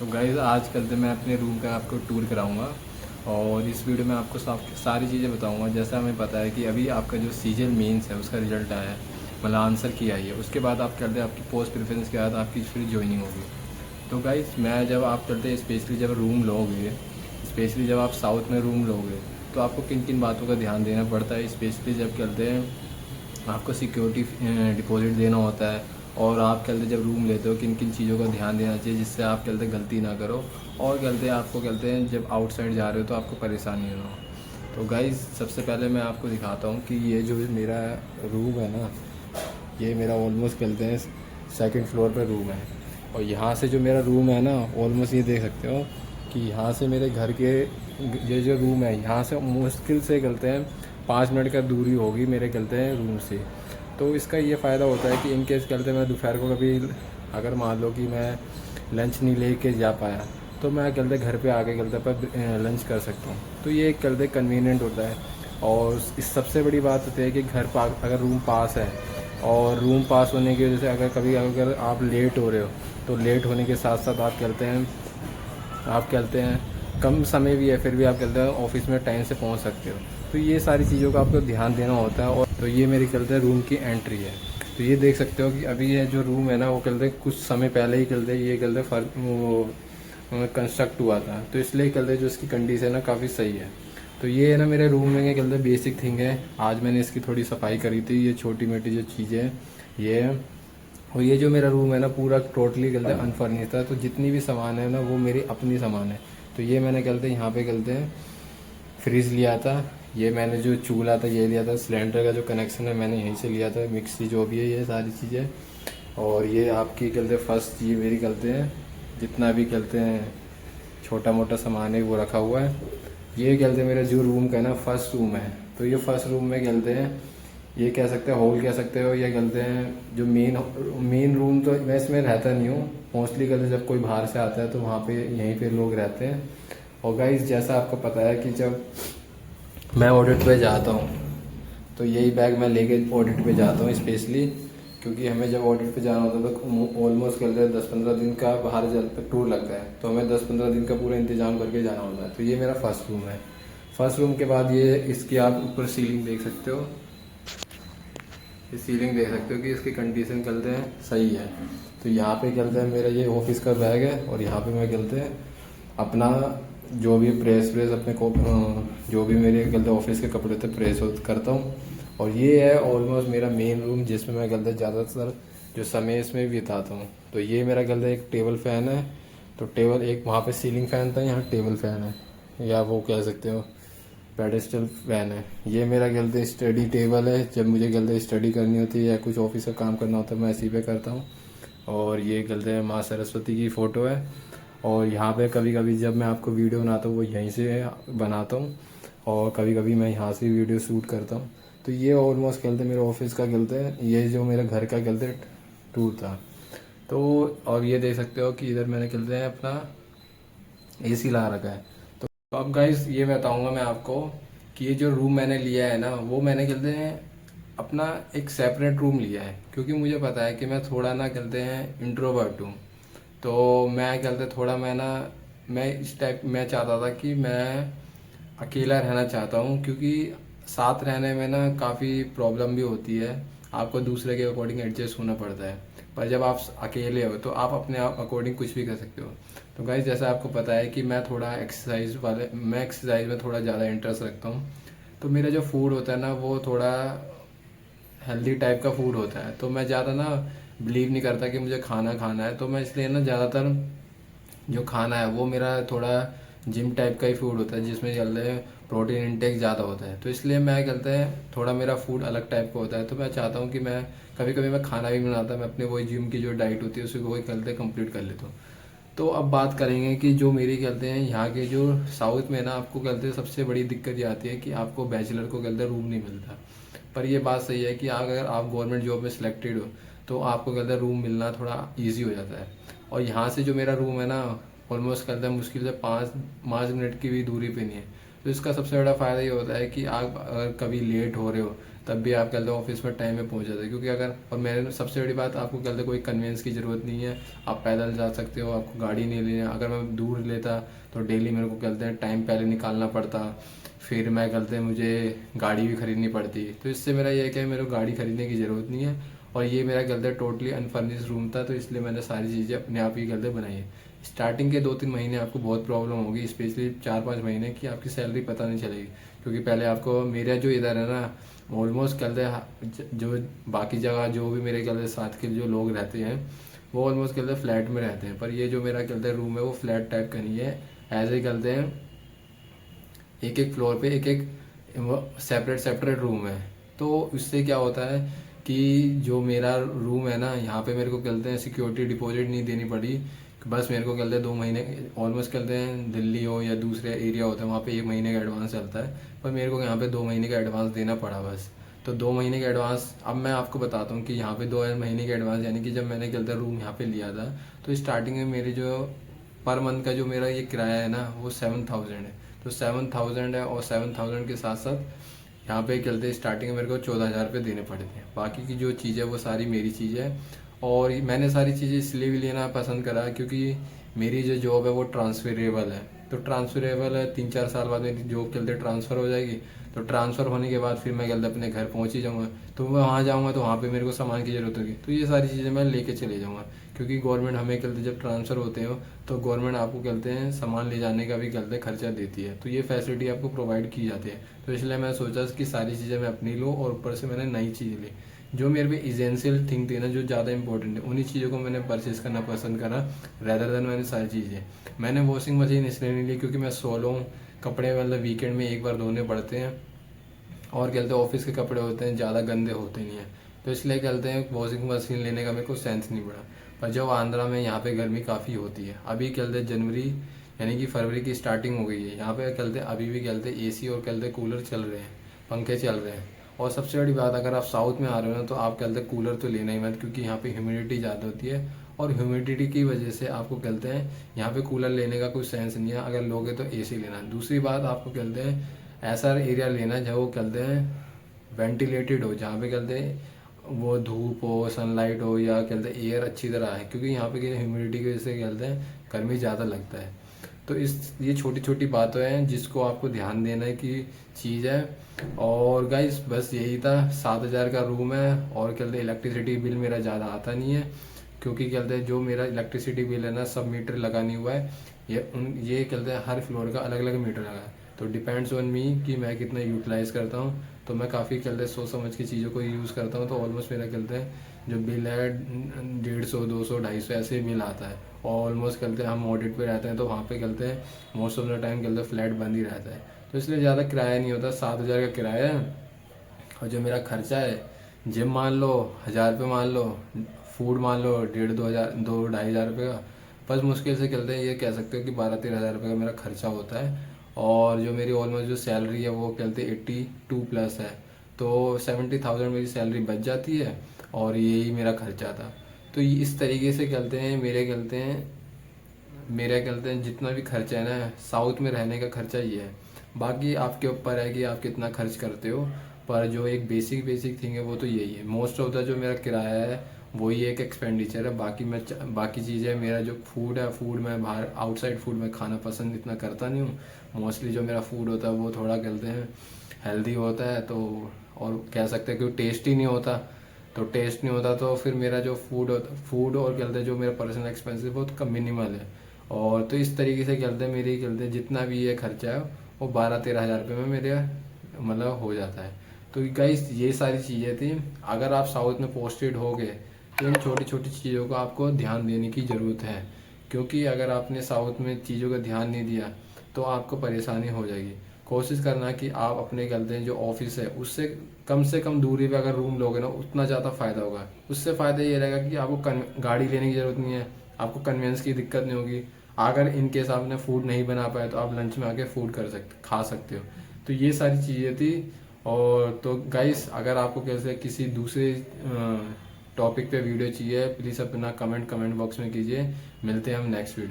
तो गाइज़ आज कल तो मैं अपने रूम का आपको टूर कराऊंगा और इस वीडियो में आपको सारी चीज़ें बताऊंगा। जैसा हमें पता है कि अभी आपका जो सीजल मेंस है उसका रिजल्ट आया है, मतलब आंसर की आई है। उसके बाद आप करते हैं आपकी पोस्ट प्रेफरेंस के बाद आपकी फिर ज्वाइनिंग होगी। तो गाइज़ मैं जब आप करते हैं स्पेशली जब रूम लोगे, स्पेशली जब आप साउथ में रूम लोगे तो आपको किन किन बातों का ध्यान देना पड़ता है। स्पेशली जब करते हैं आपको सिक्योरिटी डिपॉजिट देना होता है और आप कहते जब रूम लेते हो किन किन चीज़ों का ध्यान देना चाहिए जिससे आप कहते गलती ना करो और कहते आपको कहते हैं जब आउटसाइड जा रहे हो तो आपको परेशानी ना हो। तो गाइज़ सबसे पहले मैं आपको दिखाता हूँ कि ये जो मेरा रूम है ना, ये मेरा ऑलमोस्ट कहते हैं सेकंड फ्लोर पर रूम है। और यहाँ से जो मेरा रूम है ना, ऑलमोस्ट ये देख सकते हो कि यहाँ से मेरे घर के ये जो रूम है यहाँ से मुश्किल से कहते हैं 5 मिनट का दूरी होगी मेरे कहते हैं रूम से। तो इसका ये फ़ायदा होता है कि इन केस कहते मैं दोपहर को कभी अगर मान लो कि मैं लंच नहीं ले के जा पाया तो मैं कहते घर पे आके कहते पर लंच कर सकता हूँ। तो ये कहते कन्वीनियंट होता है। और इस सबसे बड़ी बात होती है कि घर पास अगर रूम पास है और रूम पास होने की वजह से अगर आप लेट हो रहे हो तो लेट होने के साथ साथ आप कहते हैं कम समय भी है फिर भी आप कहते हैं ऑफिस में टाइम से पहुंच सकते हो। तो ये सारी चीज़ों का आपको ध्यान देना होता है। और तो ये मेरी कहते हैं रूम की एंट्री है। तो ये देख सकते हो कि अभी ये जो रूम है ना वो कहते हैं कुछ समय पहले ही कहते हैं ये कहते फर्क वो कंस्ट्रक्ट हुआ था, तो इसलिए कहते जो इसकी कंडीशन है ना काफ़ी सही है। तो ये है ना मेरे रूम में कहते बेसिक थिंग है। आज मैंने इसकी थोड़ी सफाई करी थी, ये छोटी मोटी जो चीज़ें हैं ये है। और ये जो मेरा रूम है ना पूरा टोटली कहते हैं अनफर्निश्ड था, तो जितनी भी सामान है ना वो मेरी अपनी सामान है। तो ये मैंने कहते हैं यहाँ पे कहते हैं फ्रिज लिया था, ये मैंने जो चूल्हा था ये लिया था, सिलेंडर का जो कनेक्शन है मैंने यहीं से लिया था, मिक्सी जो भी है ये सारी चीज़ें। और ये आपकी कहते हैं फर्स्ट ये मेरी कहते हैं जितना भी कहते हैं छोटा मोटा सामान है वो रखा हुआ है। ये कहते हैं मेरा जो रूम का है ना फर्स्ट रूम है। तो ये फर्स्ट रूम में कहते हैं ये कह सकते हैं हॉल कह सकते हो, ये कहते हैं जो मेन रूम। तो मैं इसमें रहता नहीं हूँ मोस्टली, कहते जब कोई बाहर से आता है तो वहाँ पे यहीं पे लोग रहते हैं। और गाइस जैसा आपको पता है कि जब मैं ऑडिट पे जाता हूँ तो यही बैग मैं लेके ऑडिट पे जाता हूँ स्पेशली, क्योंकि हमें जब ऑडिट पे जाना होता है तो ऑलमोस्ट कहते हैं 10-15 दिन का बाहर टूर लगता है, तो हमें 10-15 दिन का पूरा इंतजाम करके जाना होता है। तो ये मेरा फर्स्ट रूम है। फर्स्ट रूम के बाद ये इसकी आप ऊपर सीलिंग देख सकते हो, ये सीलिंग देख सकते हो कि इसकी कंडीशन कहते हैं सही है। तो यहाँ पे कहते हैं मेरा ये ऑफिस का बैग है और यहाँ पे मैं कहते हैं अपना जो भी प्रेस अपने को जो भी मेरे कहते ऑफिस के कपड़े थे प्रेस करता हूँ। और ये है ऑलमोस्ट मेरा मेन रूम जिसमें मैं कहते ज़्यादातर जो समय इसमें बिताता हूँ। तो ये मेरा कहते एक टेबल फैन है, तो टेबल एक वहाँ पे सीलिंग फैन था, यहाँ टेबल फैन है या वो कह सकते हो पेडेस्टल फैन है। ये मेरा कहते स्टडी टेबल है, जब मुझे कहते स्टडी करनी होती है या कुछ ऑफिस का काम करना होता है मैं इसी पे करता हूँ। और ये कहते हैं माँ सरस्वती की फ़ोटो है। और यहाँ पे कभी कभी जब मैं आपको वीडियो बनाता हूँ वो यहीं से बनाता हूँ और कभी कभी मैं यहाँ से वीडियो शूट करता हूँ। तो ये ऑलमोस्ट कहते मेरे ऑफिस का कहते हैं, ये जो मेरा घर का कहते टूर था। तो और ये देख सकते हो कि इधर मैंने कहते हैं अपना एसी लगा रखा है। तो अब गाइस ये बताऊंगा मैं आपको कि ये जो रूम मैंने लिया है ना वो मैंने कहते हैं अपना एक सेपरेट रूम लिया है, क्योंकि मुझे पता है कि मैं थोड़ा ना कहते हैं इंट्रोवर्ट हूँ। तो मैं कहते थोड़ा मैं इस टाइप मैं चाहता था कि मैं अकेला रहना चाहता हूँ, क्योंकि साथ रहने में ना काफ़ी प्रॉब्लम भी होती है, आपको दूसरे के अकॉर्डिंग एडजस्ट होना पड़ता है। पर जब आप अकेले हो तो आप अपने आप अकॉर्डिंग कुछ भी कर सकते हो। तो गाइस जैसा आपको पता है कि मैं एक्सरसाइज में थोड़ा ज़्यादा इंटरेस्ट रखता हूँ। तो मेरा जो फूड होता है ना वो थोड़ा हेल्दी टाइप का फूड होता है। तो मैं ज़्यादा ना बिलीव नहीं करता कि मुझे खाना खाना है, तो मैं इसलिए ना ज़्यादातर जो खाना है वो मेरा थोड़ा जिम टाइप का ही फूड होता है जिसमें कहते हैं प्रोटीन इंटेक ज़्यादा होता है। तो इसलिए मैं कहते हैं थोड़ा मेरा फूड अलग टाइप का होता है। तो मैं चाहता हूँ कि मैं कभी कभी मैं खाना भी बनाता, मैं अपने वही जिम की जो डाइट होती है उसी को वही कहते हैं कंप्लीट कर लेता हूँ। तो अब बात करेंगे कि जो मेरी कहते हैं यहाँ के जो साउथ में ना आपको कहते हैं सबसे बड़ी दिक्कत ये आती है कि आपको बैचलर को कहते हैं रूम नहीं मिलता। पर ये बात सही है कि अगर आप गवर्नमेंट जॉब में सिलेक्टेड हो तो आपको कहते हैं रूम मिलना थोड़ा ईजी हो जाता है। और यहाँ से जो मेरा रूम है ना ऑलमोस्ट कहते हैं मुश्किल से 5 5 मिनट की भी दूरी पे नहीं है। तो इसका सबसे बड़ा फ़ायदा ये होता है कि आप अगर कभी लेट हो रहे हो तब भी आप कहते हो ऑफिस में टाइम में पहुंच जाते हैं। क्योंकि अगर, और मैंने सबसे बड़ी बात, आपको कहते कोई कन्वेंस की ज़रूरत नहीं है, आप पैदल जा सकते हो, आपको गाड़ी नहीं लेनी है। अगर मैं दूर लेता तो डेली मेरे को कहते हैं टाइम पहले निकालना पड़ता, फिर मैं कहते हैं मुझे गाड़ी भी खरीदनी पड़ती। तो इससे मेरा ये है कि मेरे को गाड़ी खरीदने की ज़रूरत नहीं है। और ये मेरा कहते हैं टोटली अनफर्निश्ड रूम था, तो इसलिए मैंने सारी चीज़ें अपने आप ही कहते बनाई है। स्टार्टिंग के 2-3 महीने आपको बहुत प्रॉब्लम होगी, स्पेशली 4-5 महीने की आपकी सैलरी पता नहीं चलेगी। क्योंकि पहले आपको, मेरा जो इधर है ना, ऑलमोस्ट कहते हैं जो बाकी जगह जो भी मेरे कहते साथ के जो लोग रहते हैं वो ऑलमोस्ट कहते हैं फ्लैट में रहते हैं, पर ये जो मेरा कहते हैं रूम है वो फ्लैट टाइप का नहीं है। ऐसे ही कहते हैं एक एक फ्लोर पे एक एक सेपरेट रूम है। तो इससे क्या होता है कि जो मेरा रूम है ना, यहाँ पे मेरे को कहते हैं सिक्योरिटी डिपॉजिट नहीं देनी पड़ी। बस मेरे को कहते हैं 2 महीने, ऑलमोस्ट कहते हैं दिल्ली हो या दूसरे एरिया होते हैं वहाँ पे 1 महीने का एडवांस चलता है, पर मेरे को यहाँ पे 2 महीने का एडवांस देना पड़ा बस। तो 2 महीने का एडवांस, अब मैं आपको बताता हूँ कि यहाँ पे 2 महीने का एडवांस, यानी कि जब मैंने कहते रूम यहाँ पे लिया था तो स्टार्टिंग में मेरी जो पर मंथ का जो मेरा ये किराया है ना वो 7,000 है। तो 7,000 है, और 7,000 के साथ साथ यहाँ पे चलते स्टार्टिंग में मेरे को 14,000 रुपये देने पड़ते हैं। बाकी की जो चीज़ है वो सारी मेरी चीज़ है। और मैंने सारी चीज़ें इसलिए भी लेना पसंद करा क्योंकि मेरी जो जॉब है वो ट्रांसफरेबल है। तो ट्रांसफरेबल है, 3-4 साल बाद मेरी जॉब चलते ट्रांसफ़र हो जाएगी। तो ट्रांसफ़र होने के बाद फिर मैं चलते अपने घर पहुँच ही जाऊँगा। तो मैं वहाँ जाऊँगा तो वहाँ पे मेरे को सामान की ज़रूरत होगी, तो ये सारी चीज़ें मैं लेके चले जाऊँगा। क्योंकि गवर्नमेंट हमें कहते जब ट्रांसफ़र होते हो तो गवर्नमेंट आपको कहते हैं सामान ले जाने का भी कहते खर्चा देती है, तो ये फैसिलिटी आपको प्रोवाइड की जाती है। तो इसलिए मैं सोचा कि सारी चीज़ें मैं अपनी लूँ, और ऊपर से मैंने नई चीज़ ली। जो मेरे पे इसेंशियल थिंग थी ना, जो ज़्यादा इंपॉर्टेंट है, उन्हीं चीज़ों को मैंने परचेज करना पसंद करा रैदर देन मैंने सारी चीज़ें। मैंने वॉशिंग मशीन इसलिए नहीं ली क्योंकि मैं सोलो हूँ, कपड़े मतलब वीकेंड में एक बार धोने पड़ते हैं, और कहते हैं ऑफिस के कपड़े होते हैं ज़्यादा गंदे होते नहीं हैं। तो इसलिए कहते हैं वॉशिंग मशीन लेने का मेरे को सेंस नहीं पड़ा। पर जब आंध्रा में यहाँ पे गर्मी काफ़ी होती है, अभी कहते जनवरी यानी कि फरवरी की स्टार्टिंग हो गई है, यहाँ पे कहते अभी भी कहते एसी और कहते कूलर चल रहे हैं, पंखे चल रहे हैं। और सबसे बड़ी बात, अगर आप साउथ में आ रहे हो ना तो आप कहते कूलर तो लेना ही मत, क्योंकि यहाँ पे ह्यूमिडिटी ज़्यादा होती है, और ह्यूमिडिटी की वजह से आपको कहते हैं यहाँ पे कूलर लेने का कोई सेंस नहीं है। अगर लोगे तो एसी लेना। दूसरी बात, आपको कहते हैं ऐसा एरिया लेना जहाँ वो कहते हैं वेंटिलेटेड हो, जहाँ पे कहते हैं वो धूप हो, सनलाइट हो, या कहते हैं एयर अच्छी तरह है, क्योंकि यहाँ पे ह्यूमिडिटी की वजह से कहते हैं गर्मी ज़्यादा लगता है। तो ये छोटी छोटी बातें हैं जिसको आपको ध्यान देने की चीज़ है। और गाइस बस यही था, 7,000 का रूम है, और कहते हैं इलेक्ट्रिसिटी बिल मेरा ज़्यादा आता नहीं है, क्योंकि कहते हैं जो मेरा इलेक्ट्रिसिटी बिल है ना, सब मीटर लगा नहीं हुआ है। ये कहते हैं हर फ्लोर का अलग अलग मीटर लगा है, तो डिपेंड्स ऑन मी कि मैं कितना यूटिलाइज़ करता हूँ। तो मैं काफ़ी कहते हैं सोच समझ की चीज़ों को यूज़ करता हूँ, तो ऑलमोस्ट मेरा कहते हैं जो बिल है 150, 200, 250 ऐसे ही बिल आता है। और ऑलमोस्ट कहते हैं हम ऑडिट पे रहते हैं, तो वहाँ पे कहते हैं मोस्ट ऑफ द टाइम कहते हैं फ्लैट बंद ही रहता है, तो इसलिए ज़्यादा किराया नहीं होता। 7,000 का किराया है, और जो मेरा खर्चा है, जिम मान लो 1,000 रुपये मान लो, फूड मान लो 1,500, 2-2,500 रुपये का, बस मुश्किल से कहते हैं ये कह सकते हो कि 12-13 हज़ार रुपये का मेरा खर्चा होता है। और जो मेरी ऑलमोस्ट जो सैलरी है वो कहते हैं 82 प्लस है, तो 70,000 मेरी सैलरी बच जाती है, और यही मेरा खर्चा था। तो इस तरीके से कहते हैं मेरा कहते हैं जितना भी खर्चा है ना, साउथ में रहने का खर्चा ये है। बाकी आपके ऊपर है कि आप कितना खर्च करते हो, पर जो एक बेसिक थिंग है वो तो यही है। मोस्ट ऑफ द जो मेरा किराया है वही एक एक्सपेंडिचर है। बाकी चीज़ें, मेरा जो फूड है, फूड मैं बाहर आउटसाइड फूड में खाना पसंद इतना करता नहीं हूँ। मोस्टली जो मेरा फूड होता है वो थोड़ा कहते हैं हेल्दी होता है, तो और कह सकते हैं कि टेस्ट ही नहीं होता। तो फिर मेरा जो फूड और कहते हैं जो मेरा पर्सनल एक्सपेंस है बहुत कम मिनिमल है। और तो इस तरीके से कहते हैं मेरी जितना भी ये खर्चा है वो 12-13 हज़ार रुपये में मेरे मतलब हो जाता है। तो गाइस ये सारी चीज़ें थी। अगर आप साउथ में पोस्टेड हो गए तो इन छोटी छोटी चीज़ों को आपको ध्यान देने की ज़रूरत है, क्योंकि अगर आपने साउथ में चीज़ों का ध्यान नहीं दिया तो आपको परेशानी हो जाएगी। कोशिश करना कि आप अपने कहते हैं जो ऑफिस है उससे से कम दूरी पे अगर रूम लोगे ना, उतना ज़्यादा फ़ायदा होगा। उससे फ़ायदा ये रहेगा कि आपको गाड़ी लेने की ज़रूरत नहीं है, आपको कन्वेंस की दिक्कत नहीं होगी। अगर इन केस आपने फूड नहीं बना पाए तो आप लंच में आके खा सकते हो। तो ये सारी चीज़ें थी। और तो गाइस अगर आपको कैसे किसी दूसरे टॉपिक पे वीडियो चाहिए, प्लीज़ अपना कमेंट बॉक्स में कीजिए। मिलते हैं हम नेक्स्ट वीडियो।